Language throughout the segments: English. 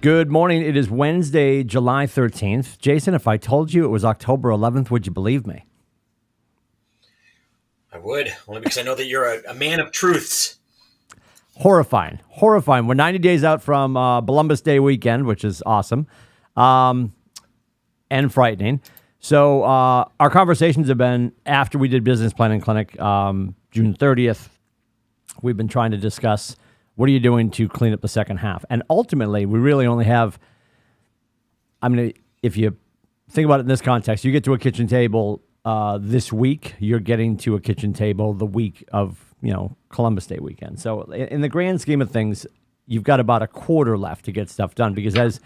Good morning. It is Wednesday, July 13th. Jason, if I told you it was October 11th, would you believe me? I would, only because I know that you're a man of truths. Horrifying. We're 90 days out from Columbus Day weekend, which is awesome and frightening. So our conversations have been after we did Business Planning Clinic, June 30th. We've been trying to discuss what are you doing to clean up the second half. And ultimately, we really only have, if you think about it in this context, you get to a kitchen table this week, you're getting to a kitchen table the week of, Columbus Day weekend. So in the grand scheme of things, you've got about a quarter left to get stuff done because as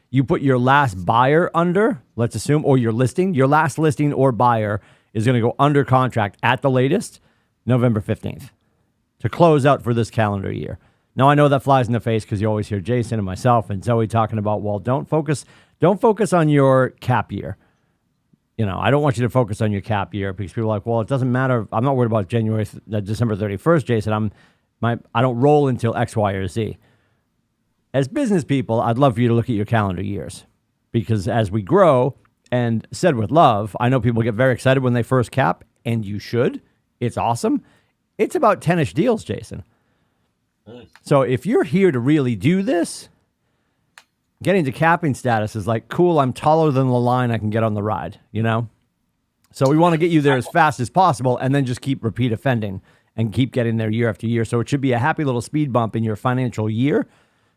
you put your last buyer under, let's assume, or your last listing or buyer is going to go under contract at the latest November 15th to close out for this calendar year. Now, I know that flies in the face because you always hear Jason and myself and Zoe talking about, well, don't focus on your cap year. I don't want you to focus on your cap year because people are like, well, it doesn't matter. I'm not worried about December 31st, Jason. I don't roll until X, Y, or Z. As business people, I'd love for you to look at your calendar years because as we grow, and said with love, I know people get very excited when they first cap, and you should. It's awesome. It's about 10-ish deals, Jason. So if you're here to really do this, getting to capping status is like, cool, I'm taller than the line I can get on the ride, So we want to get you there as fast as possible and then just keep repeat offending and keep getting there year after year. So it should be a happy little speed bump in your financial year.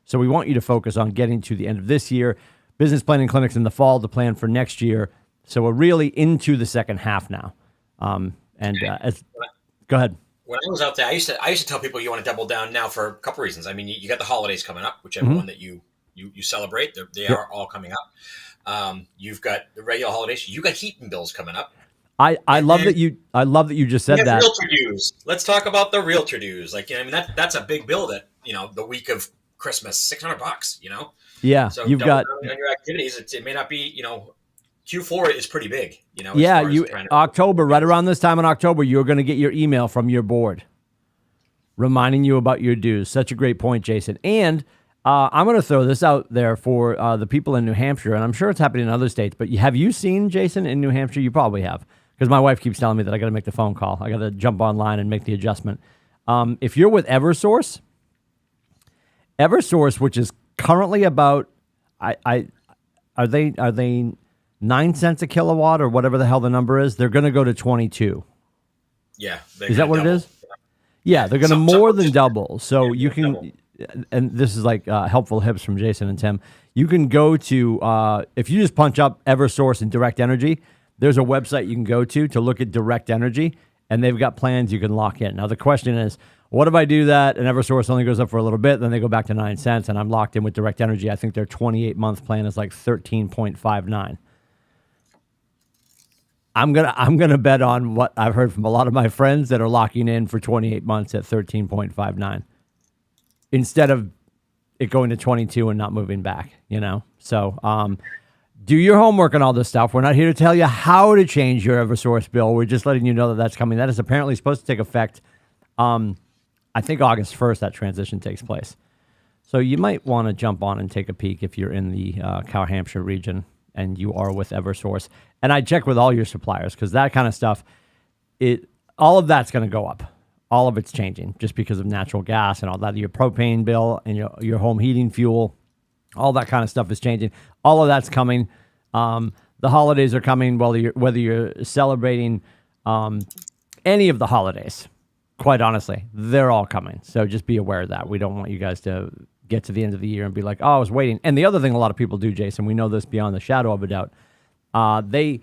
So we want you to focus on getting to the end of this year. Business planning clinics in the fall to plan for next year. So we're really into the second half now. Go ahead. When I was out there, I used to tell people you want to double down now for a couple reasons. I mean, you got the holidays coming up, whichever one that you celebrate. They are all coming up. You've got the regular holidays. You got heating bills coming up. I love that you just said that. Realtor dues. Let's talk about the realtor dues. That's a big bill that the week of Christmas, $600. Yeah, so you've got on your activities. It may not be Q4 is pretty big, October, right around this time in October, you're going to get your email from your board reminding you about your dues. Such a great point, Jason. And I'm going to throw this out there for the people in New Hampshire, and I'm sure it's happening in other states, but have you seen, Jason, in New Hampshire? You probably have, because my wife keeps telling me that I got to make the phone call. I got to jump online and make the adjustment. If you're with Eversource, which is currently about, are they 9 cents a kilowatt or whatever the hell the number is? They're going to go to 22. Yeah. Is that what it is? Yeah, they're going to more than double. So you can, double. And this is like helpful hips from Jason and Tim. You can go to, if you just punch up Eversource and Direct Energy, there's a website you can go to look at Direct Energy, and they've got plans you can lock in. Now, the question is, what if I do that and Eversource only goes up for a little bit, then they go back to 9 cents, and I'm locked in with Direct Energy? I think their 28-month plan is like 13.59. I'm gonna bet on what I've heard from a lot of my friends that are locking in for 28 months at 13.59 instead of it going to 22 and not moving back. So do your homework on all this stuff. We're not here to tell you how to change your Eversource bill. We're just letting you know that that's coming. That is apparently supposed to take effect. I think August 1st that transition takes place. So you might want to jump on and take a peek if you're in the Cow Hampshire region and you are with Eversource. And I check with all your suppliers because that kind of stuff, all of that's going to go up. All of it's changing just because of natural gas and all that. Your propane bill and your home heating fuel, all that kind of stuff is changing. All of that's coming. The holidays are coming, whether you're celebrating any of the holidays. Quite honestly, they're all coming. So just be aware of that. We don't want you guys to get to the end of the year and be like, oh, I was waiting. And the other thing a lot of people do, Jason, we know this beyond the shadow of a doubt, they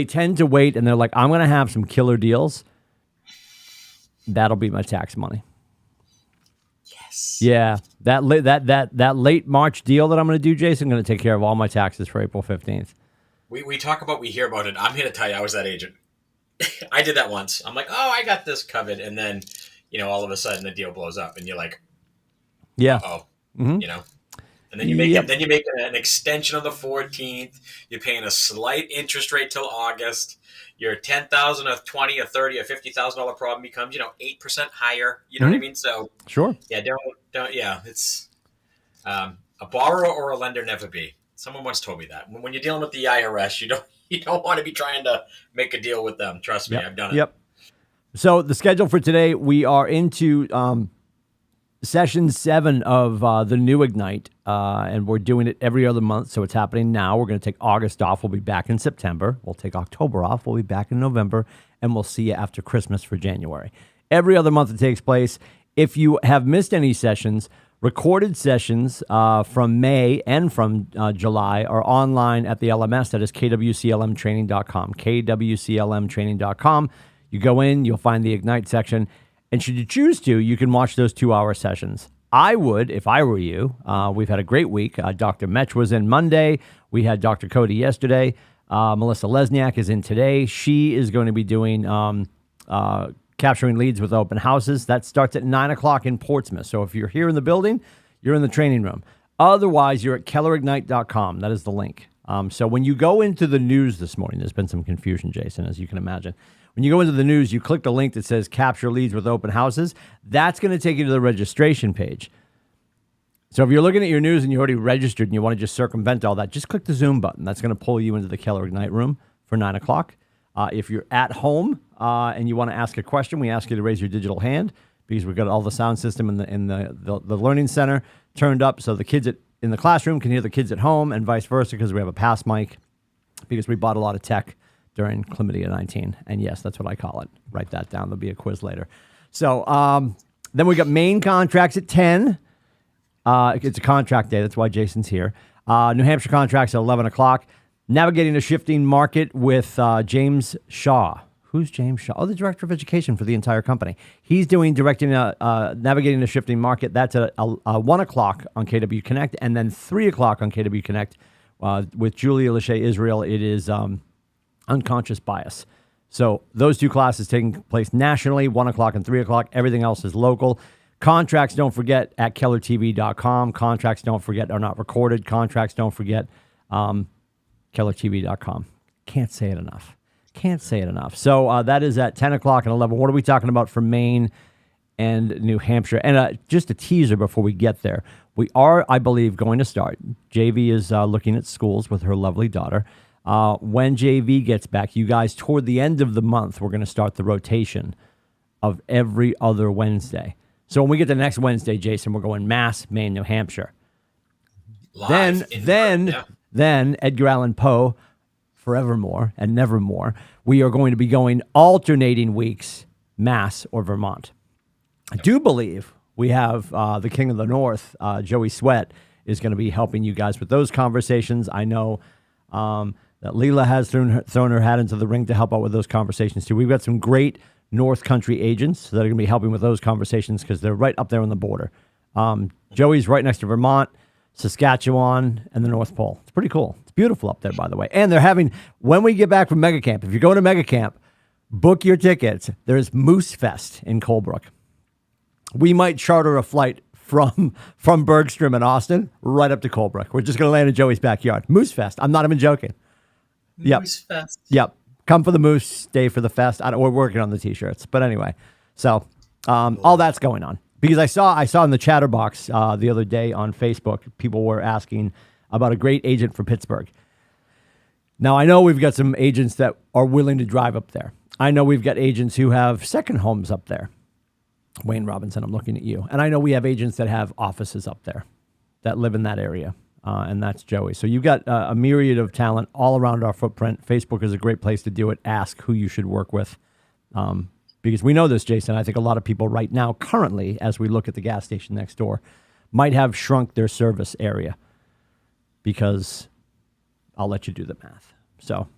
tend to wait and they're like, I'm going to have some killer deals. That'll be my tax money. Yes. Yeah. That late March deal that I'm going to do, Jason, I'm going to take care of all my taxes for April 15th. We hear about it. I'm here to tell you, I was that agent. I did that once. I'm like, oh, I got this covered. And then, all of a sudden the deal blows up and you're like, yeah. Oh, and then you make an extension on the 14th. You're paying a slight interest rate till August. Your $10,000 or $20,000 or $30,000 or $50,000 problem becomes, 8% higher. You know what I mean? So sure. Yeah, don't. Yeah, it's. A borrower or a lender never be. Someone once told me that. When you're dealing with the IRS, you don't want to be trying to make a deal with them. Trust me, Yep. I've done it. Yep. So the schedule for today, we are into session 7 of the new Ignite, and we're doing it every other month. So it's happening now. We're going to take August off. We'll be back in September. We'll take October off. We'll be back in November, and we'll see you after Christmas for January. Every other month it takes place. If you have missed any sessions, recorded sessions from May and from July are online at the LMS. That is KWCLMtraining.com. KWCLMtraining.com. You go in, you'll find the Ignite section. And should you choose to, you can watch those 2-hour sessions. I would, if I were you. We've had a great week. Dr. Metch was in Monday. We had Dr. Cody yesterday. Melissa Lesniak is in today. She is going to be doing capturing leads with open houses. That starts at 9 o'clock in Portsmouth. So if you're here in the building, you're in the training room. Otherwise, you're at kellerignite.com. That is the link. So when you go into the news this morning, there's been some confusion, Jason, as you can imagine. When you go into the news, you click the link that says capture leads with open houses. That's going to take you to the registration page. So if you're looking at your news and you already registered and you want to just circumvent all that, just click the Zoom button. That's going to pull you into the Keller Ignite room for 9 o'clock. If you're at home and you want to ask a question, we ask you to raise your digital hand because we've got all the sound system in the learning center turned up so the kids in the classroom can hear the kids at home and vice versa because we have a pass mic because we bought a lot of tech during Chlamydia 19. And yes, that's what I call it. Write that down. There'll be a quiz later. So then we got Maine contracts at 10. It's a contract day. That's why Jason's here. New Hampshire contracts at 11 o'clock. Navigating a shifting market with James Shaw. Who's James Shaw? Oh, the director of education for the entire company. He's doing navigating a shifting market. That's at 1 o'clock on KW Connect, and then 3 o'clock on KW Connect with Julia Lachey Israel. It is unconscious bias. So those 2 classes taking place nationally, 1 o'clock and 3 o'clock. Everything else is local. Contracts, don't forget, at kellertv.com. Contracts, don't forget, are not recorded. Contracts, don't forget, kellertv.com. Can't say it enough. So that is at 10 o'clock and 11. What are we talking about for Maine and New Hampshire? And just a teaser before we get there. We are, I believe, going to start. JV is looking at schools with her lovely daughter. When JV gets back, you guys, toward the end of the month, we're going to start the rotation of every other Wednesday. So when we get to next Wednesday, Jason, we're going Mass, Maine, New Hampshire. Live Then Edgar Allan Poe, forevermore and nevermore. We are going to be going alternating weeks, Mass or Vermont. I do believe we have the King of the North, Joey Sweat, is going to be helping you guys with those conversations. I know that Leela has thrown her hat into the ring to help out with those conversations too. We've got some great North Country agents that are going to be helping with those conversations because they're right up there on the border. Joey's right next to Vermont, Saskatchewan, and the North Pole. It's pretty cool. It's beautiful up there, by the way. And they're having, when we get back from Mega Camp, if you're going to Mega Camp, book your tickets. There's Moose Fest in Colebrook. We might charter a flight from Bergstrom in Austin right up to Colebrook. We're just going to land in Joey's backyard. Moose Fest. I'm not even joking. Moose Fest. Yep. Come for the moose, stay for the fest. We're working on the T-shirts. But anyway, so all that's going on. Because I saw in the chatterbox the other day on Facebook, people were asking about a great agent for Pittsburgh. Now, I know we've got some agents that are willing to drive up there. I know we've got agents who have second homes up there. Wayne Robinson, I'm looking at you. And I know we have agents that have offices up there that live in that area. And that's Joey. So you've got a myriad of talent all around our footprint. Facebook is a great place to do it. Ask who you should work with. Because we know this, Jason. I think a lot of people right now, currently, as we look at the gas station next door, might have shrunk their service area because I'll let you do the math. So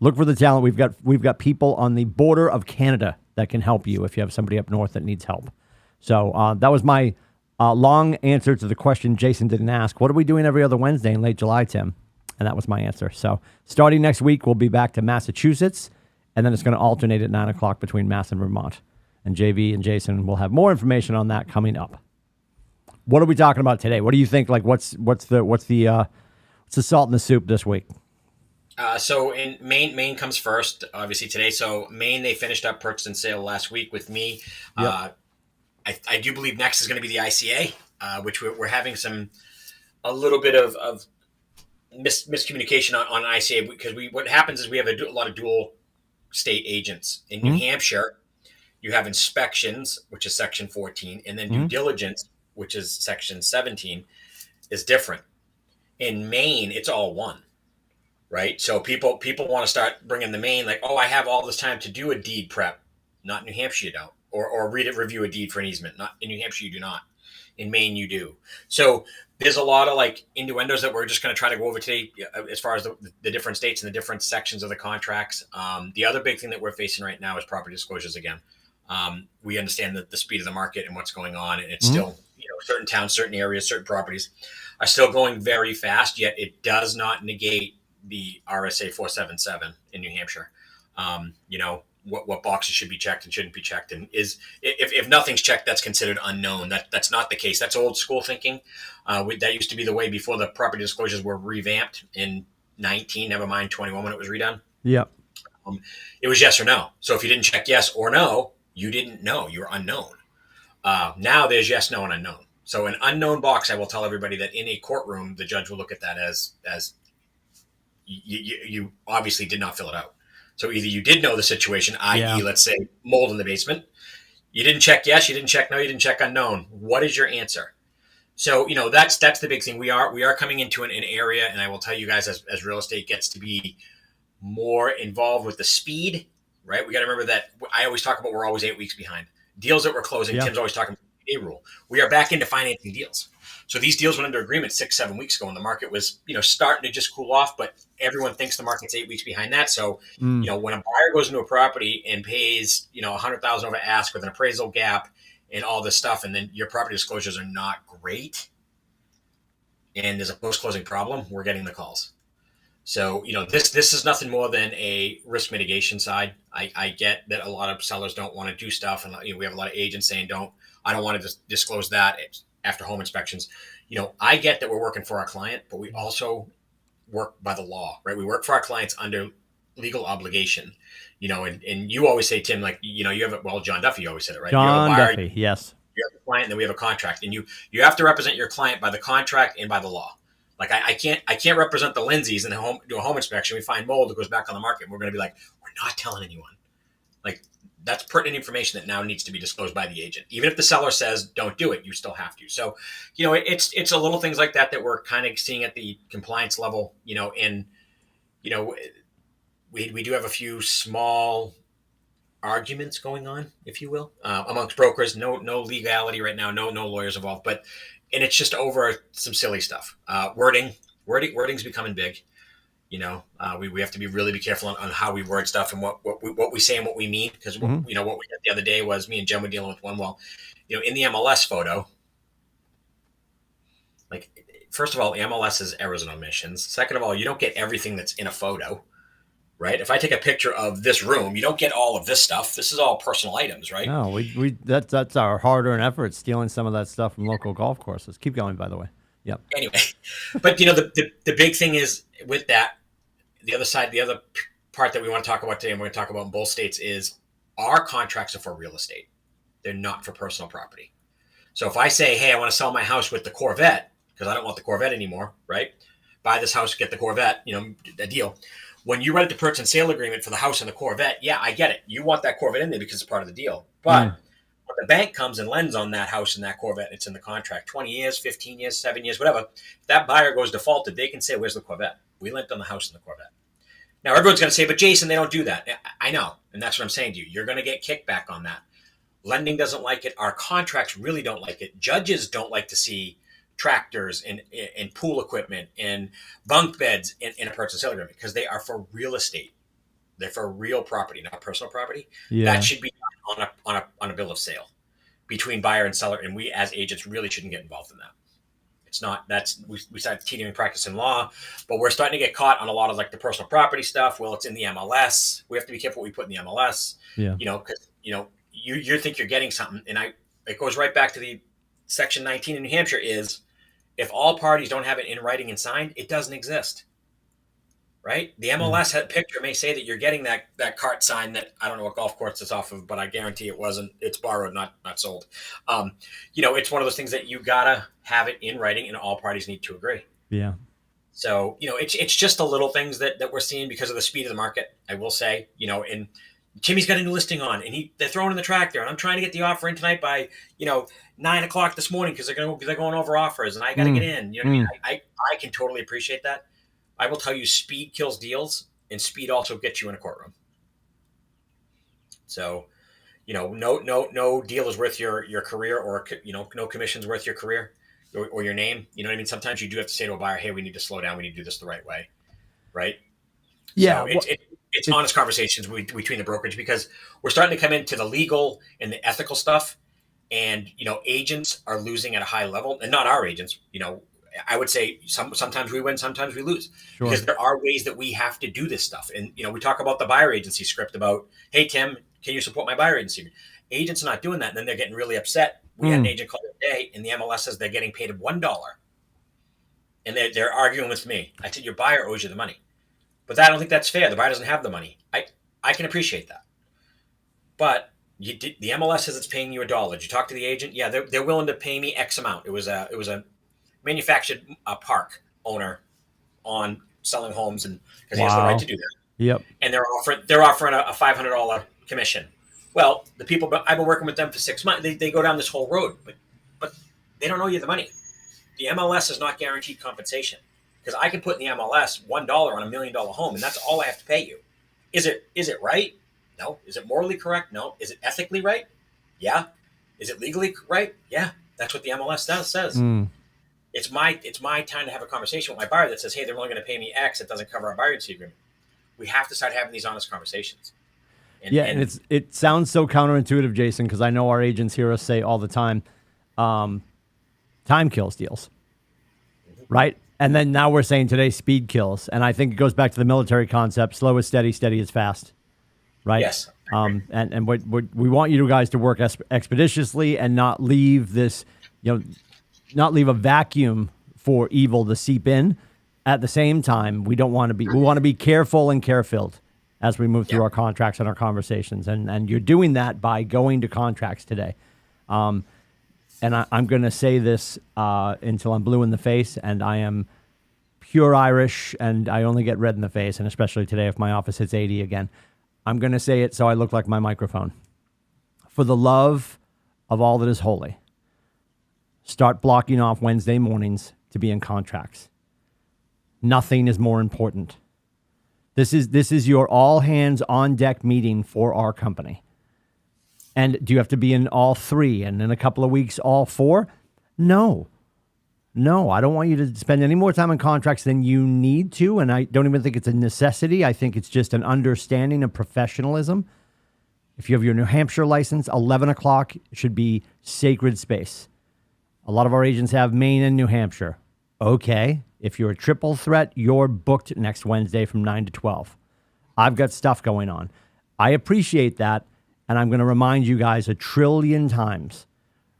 look for the talent. We've got people on the border of Canada that can help you if you have somebody up north that needs help. So that was my long answer to the question Jason didn't ask. What are we doing every other Wednesday in late July, Tim? And that was my answer. So starting next week, we'll be back to Massachusetts, and then it's going to alternate at 9 o'clock between Mass and Vermont. And JV and Jason will have more information on that coming up. What are we talking about today? What do you think? Like, what's the salt in the soup this week? So in Maine comes first, obviously today. So Maine, they finished up purchase and sale last week with me. Yep. I do believe next is going to be the ICA, which we're having some a little bit of miscommunication on ICA, because what happens is we have a lot of dual state agents. In New Hampshire, you have inspections, which is section 14, and then due diligence, which is section 17, is different. In Maine, it's all one, right? So people want to start bringing the Maine, like, oh, I have all this time to do a deed prep. Not in New Hampshire, you don't. Or review a deed for an easement. Not in New Hampshire, you do not. In Maine, you do. So there's a lot of like innuendos that we're just going to try to go over today, as far as the different states and the different sections of the contracts. The other big thing that we're facing right now is property disclosures again. We understand the speed of the market and what's going on, and it's still, certain towns, certain areas, certain properties are still going very fast, yet it does not negate the RSA 477 in New Hampshire. What boxes should be checked and shouldn't be checked, and if nothing's checked, that's considered unknown. That's not the case. That's old school thinking. That used to be the way before the property disclosures were revamped in 19, never mind 21 when it was redone. Yep. It was yes or no. So if you didn't check yes or no, you didn't know. You were unknown. Now there's yes, no, and unknown. So an unknown box, I will tell everybody that in a courtroom, the judge will look at that as you obviously did not fill it out. So either you did know the situation, i.e., let's say mold in the basement. You didn't check yes, you didn't check no, you didn't check unknown. What is your answer? So, that's the big thing. We are coming into an area, and I will tell you guys, as real estate gets to be more involved with the speed, right? We got to remember that I always talk about we're always 8 weeks behind. Deals that we're closing, Tim's always talking about a rule. We are back into financing deals. So these deals went under agreement 6-7 weeks ago, and the market was, starting to just cool off, but everyone thinks the market's 8 weeks behind that. So, when a buyer goes into a property and pays, $100,000 over ask with an appraisal gap and all this stuff, and then your property disclosures are not great, and there's a post-closing problem, we're getting the calls. So, this is nothing more than a risk mitigation side. I get that a lot of sellers don't want to do stuff, and we have a lot of agents saying, I don't want to disclose that after home inspections. I get that we're working for our client, but we also work by the law, right? We work for our clients under legal obligation, and you always say, Tim, like, you have John Duffy always said it, right? John Duffy, yes. You have a client, and then we have a contract, and you have to represent your client by the contract and by the law. Like I can't represent the Lindsays and do a home inspection. We find mold, it goes back on the market, and we're going to be like, we're not telling anyone. Like, that's pertinent information that now needs to be disclosed by the agent. Even if the seller says don't do it, you still have to. So, it's a little things like that we're kind of seeing at the compliance level, and we do have a few small arguments going on, if you will, amongst brokers. No legality right now, no lawyers involved, and it's just over some silly stuff. Wording's becoming big. We have to really be careful on how we word stuff and what we say and what we mean, because what we did the other day was me and Jen were dealing with one. Well, in the MLS photo, like, first of all, MLS is errors and omissions. Second of all, you don't get everything that's in a photo, right? If I take a picture of this room, you don't get all of this stuff. This is all personal items, right? No, that's our hard-earned effort, stealing some of that stuff from local golf courses. Keep going, by the way. Yep. Anyway, but the big thing is with that, the other part that we want to talk about today, and we're going to talk about in both states, is our contracts are for real estate. They're not for personal property. So if I say, hey, I want to sell my house with the Corvette because I don't want the Corvette anymore, right? Buy this house, get the Corvette, a deal. When you write the purchase and sale agreement for the house and the Corvette, yeah, I get it. You want that Corvette in there because it's part of the deal. But when the bank comes and lends on that house and that Corvette, it's in the contract, 20 years, 15 years, 7 years, whatever. If that buyer goes defaulted, they can say, where's the Corvette? We lent on the house and the Corvette. Now, everyone's going to say, but Jason, they don't do that. I know. And that's what I'm saying to you. You're going to get kickback on that. Lending doesn't like it. Our contracts really don't like it. Judges don't like to see tractors and pool equipment and bunk beds in a purchase and sale agreement, because they are for real estate. They're for real property, not personal property. Yeah. That should be done on a bill of sale between buyer and seller. And we as agents really shouldn't get involved in that. It's not, we started teaching and practicing law, but we're starting to get caught on a lot of like the personal property stuff. Well, it's in the MLS. We have to be careful what we put in the MLS. Yeah. Because, you think you're getting something. And it goes right back to the section 19 in New Hampshire is, if all parties don't have it in writing and signed, it doesn't exist. right? The MLS picture may say that you're getting that cart sign that I don't know what golf course it's off of, but I guarantee it wasn't. It's borrowed, not sold. It's one of those things that you gotta have it in writing, and all parties need to agree. Yeah. So it's just the little things that we're seeing because of the speed of the market. I will say, and Timmy's got a new listing on, and they're throwing in the tractor, and I'm trying to get the offer in tonight by 9:00 this morning because they're going over offers, and I got to get in. You know what I mean? I can totally appreciate that. I will tell you, speed kills deals, and speed also gets you in a courtroom. So, no deal is worth your career, or no commission's worth your career or your name. You know what I mean? Sometimes you do have to say to a buyer, "Hey, we need to slow down. We need to do this the right way," right? Yeah. So it's honest conversations between the brokerage, because we're starting to come into the legal and the ethical stuff, and agents are losing at a high level, and not our agents. I would say sometimes we win, sometimes we lose, because there are ways that we have to do this stuff. And, we talk about the buyer agency script about, hey, Tim, can you support my buyer agency? Agents are not doing that. And then they're getting really upset. We had an agent call today, and the MLS says they're getting paid $1. And they're arguing with me. I said, your buyer owes you the money. But I don't think that's fair. The buyer doesn't have the money. I can appreciate that. But the MLS says it's paying you $1. Did you talk to the agent? Yeah, they're willing to pay me X amount. It was a manufactured park owner on selling homes, and because he has the right to do that. Yep. And they're offering a $500 commission. Well, the people, I've been working with them for 6 months. They go down this whole road, but they don't owe you the money. The MLS is not guaranteed compensation, because I can put in the MLS $1 on $1 million home, and that's all I have to pay you. Is it right? No. Is it morally correct? No. Is it ethically right? Yeah. Is it legally right? Yeah. That's what the MLS says. It's my time to have a conversation with my buyer that says, hey, they're only going to pay me X. It doesn't cover our buyer agency agreement. We have to start having these honest conversations. And it sounds so counterintuitive, Jason, because I know our agents hear us say all the time, time kills deals, right? And then now we're saying today speed kills. And I think it goes back to the military concept, slow is steady, steady is fast, right? Yes. And we want you guys to work expeditiously and not leave this, not leave a vacuum for evil to seep in. At the same time, we want to be careful and care-filled as we move through our contracts and our conversations. And you're doing that by going to contracts today. And I'm going to say this until I'm blue in the face, and I am pure Irish, and I only get red in the face, and especially today if my office hits 80 again. I'm going to say it so I look like my microphone. For the love of all that is holy, start blocking off Wednesday mornings to be in contracts. Nothing is more important. This is your all hands on deck meeting for our company. And do you have to be in all three and in a couple of weeks all four? No, I don't want you to spend any more time in contracts than you need to. And I don't even think it's a necessity. I think it's just an understanding of professionalism. If you have your New Hampshire license, 11 o'clock should be sacred space. A lot of our agents have Maine and New Hampshire. Okay. If you're a triple threat, you're booked next Wednesday from 9 to 12. I've got stuff going on. I appreciate that. And I'm going to remind you guys 1 trillion times,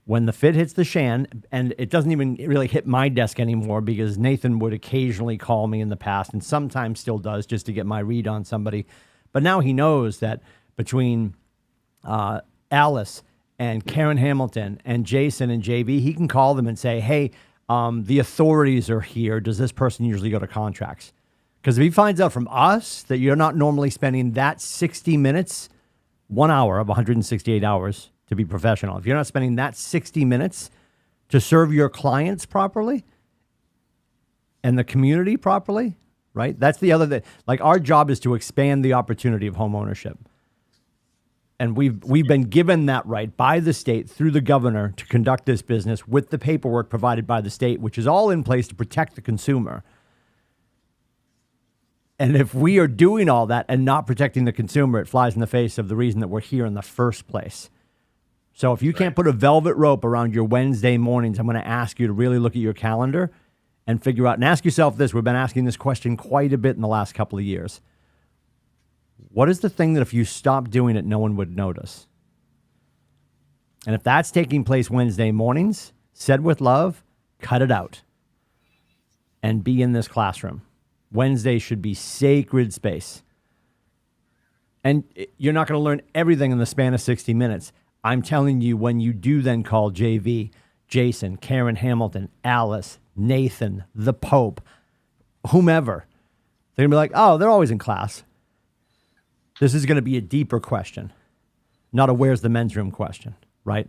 when the fit hits the shan, and it doesn't even really hit my desk anymore, because Nathan would occasionally call me in the past, and sometimes still does, just to get my read on somebody. But now he knows that between Alice and Karen Hamilton and Jason and JB, he can call them and say, hey, the authorities are here. Does this person usually go to contracts? Because if he finds out from us that you're not normally spending that 60 minutes, 1 hour of 168 hours to be professional, if you're not spending that 60 minutes to serve your clients properly and the community properly, right? That's the other thing. Like, our job is to expand the opportunity of home ownership. And we've been given that right by the state through the governor to conduct this business with the paperwork provided by the state, which is all in place to protect the consumer. And if we are doing all that and not protecting the consumer, it flies in the face of the reason that we're here in the first place. So if you can't put a velvet rope around your Wednesday mornings, I'm going to ask you to really look at your calendar and figure out, and ask yourself this. We've been asking this question quite a bit in the last couple of years. What is the thing that if you stop doing it, no one would notice? And if that's taking place Wednesday mornings, said with love, cut it out and be in this classroom. Wednesday should be sacred space. And you're not going to learn everything in the span of 60 minutes. I'm telling you, when you do then call JV, Jason, Karen Hamilton, Alice, Nathan, the Pope, whomever, they're going to be like, oh, they're always in class. This is going to be a deeper question, not a where's the men's room question, right?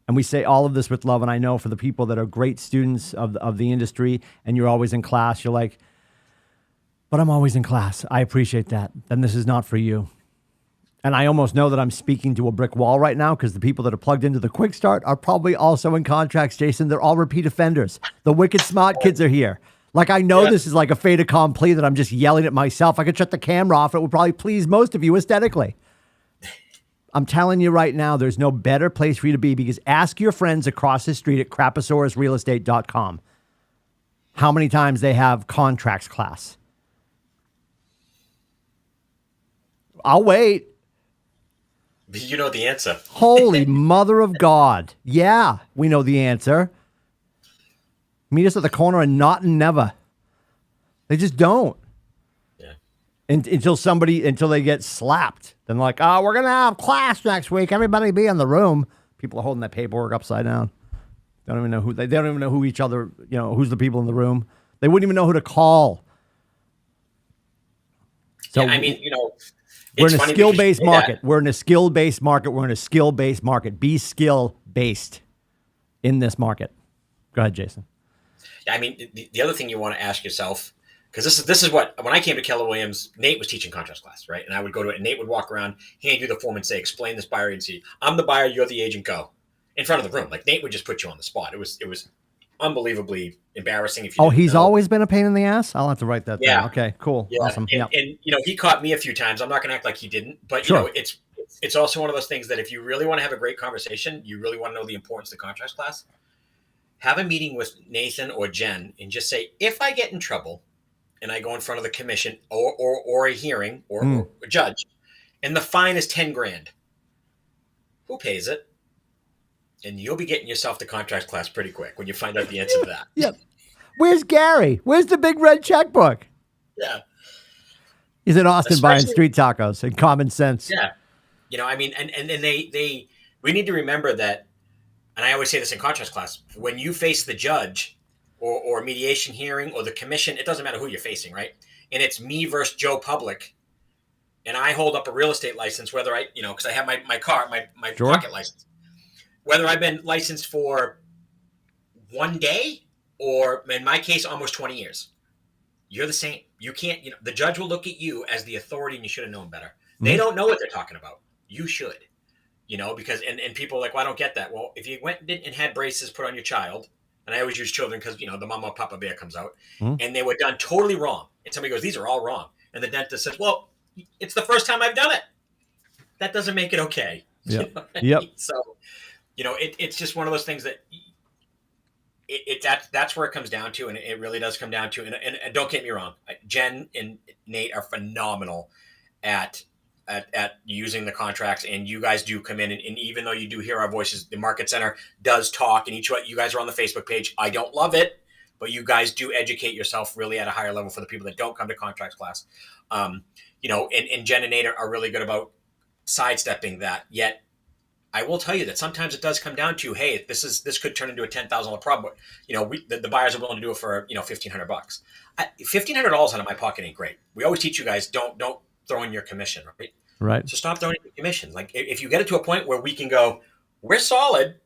And we say all of this with love. And I know for the people that are great students of the industry and you're always in class, you're like, but I'm always in class. I appreciate that. Then this is not for you. And I almost know that I'm speaking to a brick wall right now because the people that are plugged into the KWikStart are probably also in contracts, Jason. They're all repeat offenders. The wicked smart kids are here. Like, I know this is like a fait accompli that I'm just yelling at myself. I could shut the camera off. It would probably please most of you aesthetically. I'm telling you right now, there's no better place for you to be because ask your friends across the street at craposaurusrealestate.com how many times they have contracts class. I'll wait. You know the answer. Holy mother of God. Yeah, we know the answer. Meet us at the corner and not and never. They just don't. Yeah. Until they get slapped. Then like, oh, we're going to have class next week. Everybody be in the room. People are holding that paperwork upside down. They don't even know who each other, who's the people in the room. They wouldn't even know who to call. So yeah, we're in a skill-based market. We're in a skill-based market. We're in a skill-based market. Be skill-based in this market. Go ahead, Jason. Yeah, the other thing you want to ask yourself, because this is what, when I came to Keller Williams, Nate was teaching contracts class, right? And I would go to it, and Nate would walk around, hand you the form and say, explain this buyer agency. I'm the buyer, you're the agent, go. In front of the room. Like, Nate would just put you on the spot. It was unbelievably embarrassing. If you he's always been a pain in the ass? I'll have to write that down. Okay, cool. Yeah. Awesome. And he caught me a few times. I'm not going to act like he didn't. But, it's also one of those things that if you really want to have a great conversation, you really want to know the importance of the contracts class, have a meeting with Nathan or Jen and just say, if I get in trouble and I go in front of the commission or a hearing or a judge and the fine is 10 grand, who pays it? And you'll be getting yourself to contracts class pretty quick when you find out the answer to that. Yep. Where's Gary? Where's the big red checkbook? Yeah. He's in Austin buying street tacos and common sense. Yeah. And we need to remember that, and I always say this in contracts class, when you face the judge or a mediation hearing or the commission, it doesn't matter who you're facing, right? And it's me versus Joe Public, and I hold up a real estate license, whether because I have my car, my pocket license. Whether I've been licensed for one day or, in my case, almost 20 years, you're the same. You can't, the judge will look at you as the authority and you should have known better. Mm-hmm. They don't know what they're talking about. You should, because, and people are like, well, I don't get that. Well, if you went and had braces put on your child, and I always use children because, the mama papa bear comes out, and they were done totally wrong. And somebody goes, these are all wrong. And the dentist says, well, it's the first time I've done it. That doesn't make it okay. Yep. So, it's just one of those things that that's where it comes down to, and it really does come down to. And don't get me wrong, Jen and Nate are phenomenal at using the contracts, and you guys do come in, and even though you do hear our voices, the Market Center does talk, and you guys are on the Facebook page. I don't love it, but you guys do educate yourself really at a higher level for the people that don't come to contracts class. And Jen and Nate are really good about sidestepping that. Yet I will tell you that sometimes it does come down to, hey, this could turn into a $10,000 problem. The buyers are willing to do it for $1,500. $1,500 out of my pocket ain't great. We always teach you guys don't throw in your commission, right? Right. So stop throwing in your commission. Like if you get it to a point where we can go, we're solid.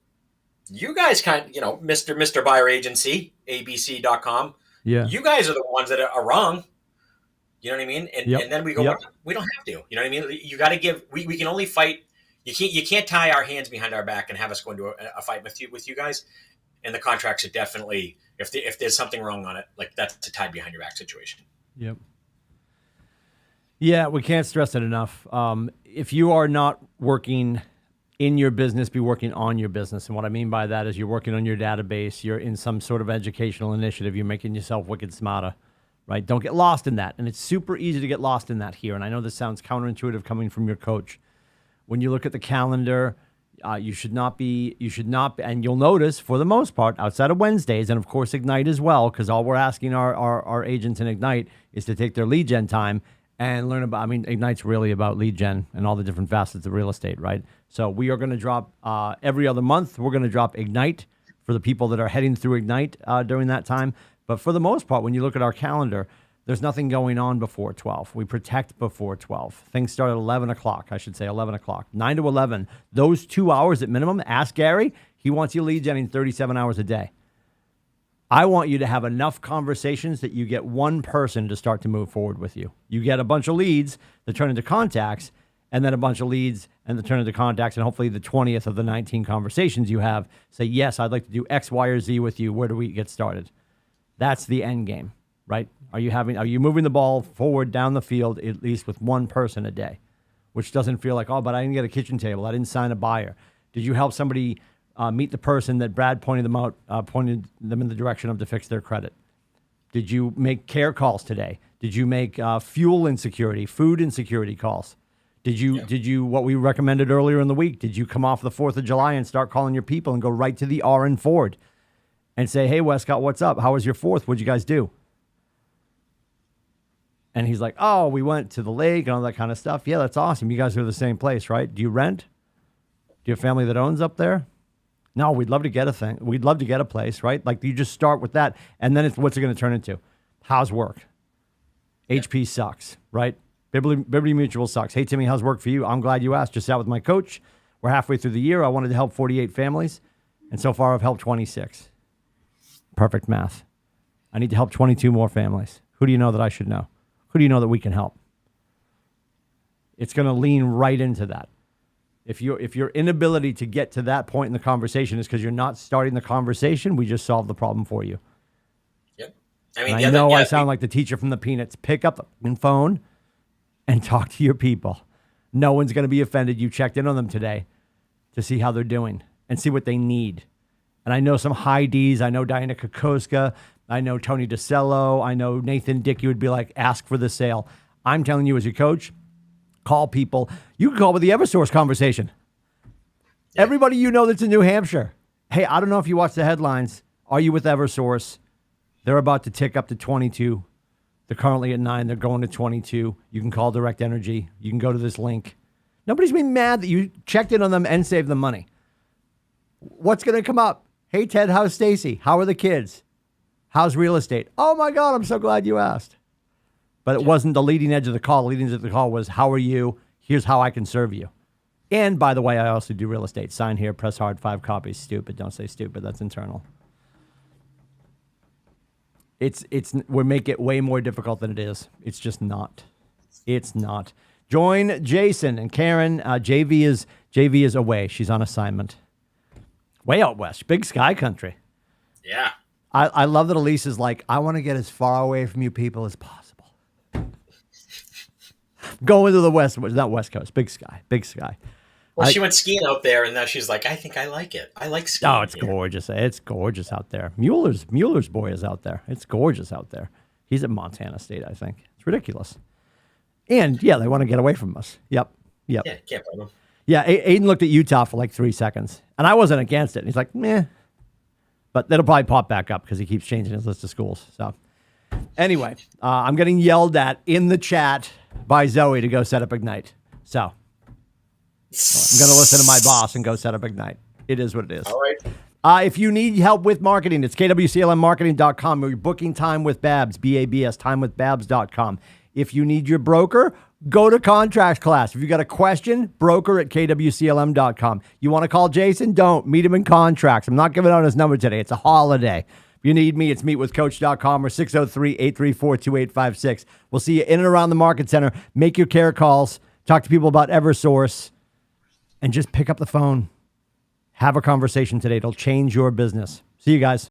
You guys Mr. Buyer Agency, abc.com. Yeah. You guys are the ones that are wrong. You know what I mean? And then we go, we don't have to. You know what I mean? You got to give. We can only fight. You can't tie our hands behind our back and have us go into a fight with you guys. And the contracts are definitely, if there's something wrong on it, like that's a tie behind your back situation. Yep. Yeah, we can't stress it enough. If you are not working in your business, be working on your business. And what I mean by that is you're working on your database, you're in some sort of educational initiative, you're making yourself wicked smarter, right? Don't get lost in that. And it's super easy to get lost in that here. And I know this sounds counterintuitive coming from your coach. When you look at the calendar, You should not be, and you'll notice for the most part, outside of Wednesdays, and of course Ignite as well, because all we're asking our agents in Ignite is to take their lead gen time and learn about, Ignite's really about lead gen and all the different facets of real estate, right? So we are going to drop every other month, we're going to drop Ignite for the people that are heading through Ignite during that time. But for the most part, when you look at our calendar, there's nothing going on before 12. We protect before 12. Things start at 11 o'clock, 11 o'clock. 9 to 11, those 2 hours at minimum. Ask Gary. He wants you lead genning 37 hours a day. I want you to have enough conversations that you get one person to start to move forward with you. You get a bunch of leads that turn into contacts, and then a bunch of leads and that turn into contacts, and hopefully the 20th of the 19 conversations you have say, yes, I'd like to do X, Y, or Z with you. Where do we get started? That's the end game. Right? Are you moving the ball forward down the field at least with one person a day, which doesn't feel like, oh, but I didn't get a kitchen table. I didn't sign a buyer. Did you help somebody meet the person that Brad pointed them in the direction of to fix their credit? Did you make care calls today? Did you make fuel insecurity, food insecurity calls? Did you what we recommended earlier in the week? Did you come off the 4th of July and start calling your people and go right to the R and Ford and say, hey, Westcott, what's up? How was your 4th? What'd you guys do? And he's like, oh, we went to the lake and all that kind of stuff. Yeah, that's awesome. You guys are the same place, right? Do you rent? Do you have family that owns up there? No, we'd love to get a thing. We'd love to get a place, right? Like you just start with that. And then what's it going to turn into? How's work? HP sucks, right? Liberty Mutual sucks. Hey, Timmy, how's work for you? I'm glad you asked. Just sat with my coach. We're halfway through the year. I wanted to help 48 families. And so far I've helped 26. Perfect math. I need to help 22 more families. Who do you know that I should know? Who do you know that we can help? It's going to lean right into that. If your inability to get to that point in the conversation is because you're not starting the conversation, we just solved the problem for you. Yep. I sound like the teacher from the Peanuts. Pick up the phone and talk to your people. No one's going to be offended. You checked in on them today to see how they're doing and see what they need. And I know some high Ds. I know Diana Kokoska. I know Tony DeCello. I know Nathan Dickey would be like, ask for the sale. I'm telling you as your coach, call people. You can call with the Eversource conversation. Yeah. Everybody you know that's in New Hampshire. Hey, I don't know if you watch the headlines. Are you with Eversource? They're about to tick up to 22. They're currently at 9. They're going to 22. You can call Direct Energy. You can go to this link. Nobody's been mad that you checked in on them and saved them money. What's going to come up? Hey, Ted, how's Stacy? How are the kids? How's real estate? Oh, my God, I'm so glad you asked. But it wasn't the leading edge of the call. The leading edge of the call was, how are you? Here's how I can serve you. And, by the way, I also do real estate. Sign here, press hard, 5 copies. Stupid. Don't say stupid. That's internal. We make it way more difficult than it is. It's just not. It's not. Join Jason and Karen. JV is away. She's on assignment. Way out west. Big sky country. Yeah. I love that Elise is like, I want to get as far away from you people as possible. Going to the west, not west coast, big sky. Well, she went skiing out there, and now she's like, I think I like it. I like skiing. Oh, it's gorgeous. It's gorgeous out there. Mueller's boy is out there. It's gorgeous out there. He's at Montana State, I think. It's ridiculous. And, yeah, they want to get away from us. Yep. Yeah, can't blame them. Yeah, Aiden looked at Utah for like 3 seconds, and I wasn't against it. And he's like, meh. But that'll probably pop back up because he keeps changing his list of schools. So anyway, I'm getting yelled at in the chat by Zoe to go set up Ignite. So I'm going to listen to my boss and go set up Ignite. It is what it is. All right. If you need help with marketing, it's KWCLMmarketing.com or you're booking time with Babs, BABS, timewithbabs.com. If you need your broker, go to contracts class. If you got a question, broker at KWCLM.com. You want to call Jason? Don't. Meet him in contracts. I'm not giving out his number today. It's a holiday. If you need me, it's meetwithcoach.com or 603-834-2856. We'll see you in and around the Market Center. Make your care calls. Talk to people about Eversource. And just pick up the phone. Have a conversation today. It'll change your business. See you guys.